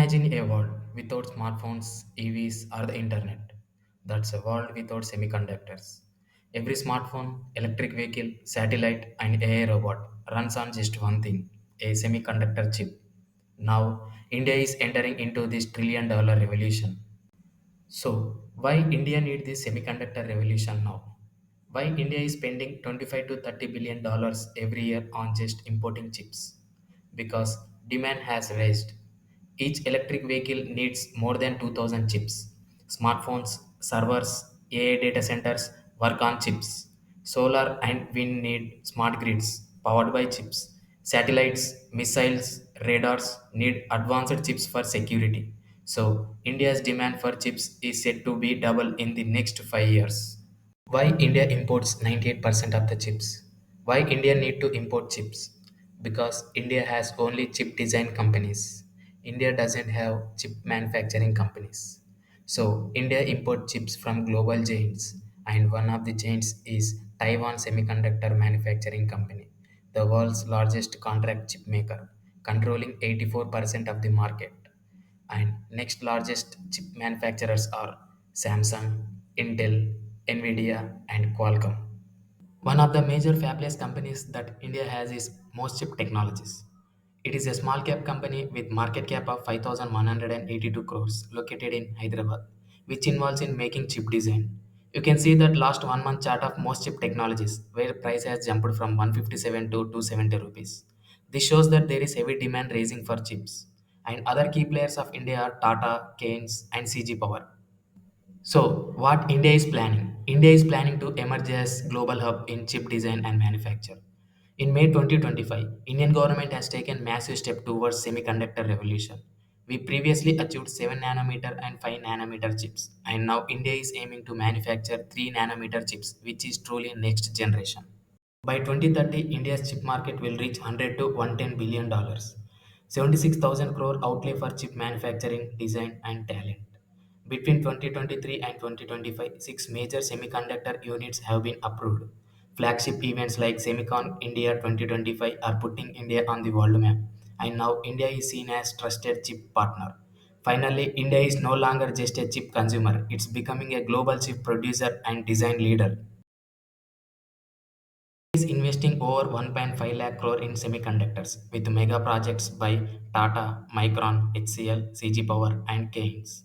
Imagine a world without smartphones, EVs, or the internet. That's a world without semiconductors. Every smartphone, electric vehicle, satellite, and AI robot runs on just one thing, a semiconductor chip. Now, India is entering into this trillion-dollar revolution. So, why India need this semiconductor revolution now? Why India is spending 25 to 30 billion dollars every year on just importing chips? Because demand has raised. Each electric vehicle needs more than 2000 chips. Smartphones, servers, AI data centers work on chips. Solar and wind need smart grids powered by chips. Satellites, missiles, radars need advanced chips for security. So, India's demand for chips is said to be double in the next 5 years. Why India imports 98% of the chips? Why India need to import chips? Because India has only chip design companies. India doesn't have chip manufacturing companies. So India import chips from global giants, and one of the giants is Taiwan Semiconductor Manufacturing Company, the world's largest contract chip maker, controlling 84% of the market. And next largest chip manufacturers are Samsung, Intel, Nvidia, and Qualcomm. One of the major fabless companies that India has is Most Chip Technologies. It is a small cap company with market cap of 5,182 crores located in Hyderabad, which involves in making chip design. You can see that last 1 month chart of Most Chip Technologies where price has jumped from 157 to 270 rupees. This shows that there is heavy demand raising for chips. And other key players of India are Tata, Keynes, and CG Power. So, what India is planning? India is planning to emerge as global hub in chip design and manufacture. In May 2025, Indian government has taken massive step towards semiconductor revolution. We previously achieved 7 nanometer and 5 nanometer chips, and now India is aiming to manufacture 3 nanometer chips, which is truly next generation. By 2030, India's chip market will reach 100 to 110 billion dollars. 76,000 crore outlay for chip manufacturing, design and talent. Between 2023 and 2025, six major semiconductor units have been approved. Flagship events like Semicon India 2025 are putting India on the world map, and now India is seen as trusted chip partner. Finally, India is no longer just a chip consumer; it's becoming a global chip producer and design leader. Is investing over 1.5 lakh crore in semiconductors with mega projects by Tata, Micron, HCL, CG Power, and Keynes.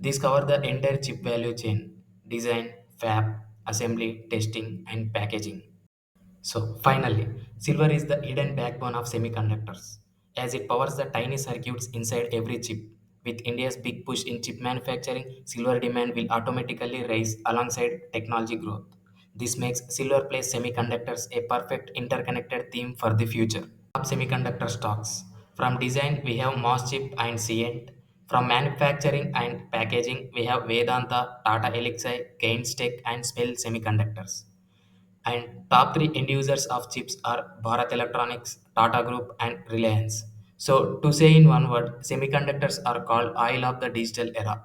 These cover the entire chip value chain design, fab, assembly, testing, and packaging. So, finally, silver is the hidden backbone of semiconductors, as it powers the tiny circuits inside every chip. With India's big push in chip manufacturing, silver demand will automatically rise alongside technology growth. This makes silver place semiconductors a perfect interconnected theme for the future. Top semiconductor stocks. From design, we have Moschip and Cient. From manufacturing and packaging, we have Vedanta, Tata Elixir, Keynes Tech, and Spell Semiconductors. And top three end users of chips are Bharat Electronics, Tata Group, and Reliance. So, to say in one word, semiconductors are called oil of the digital era.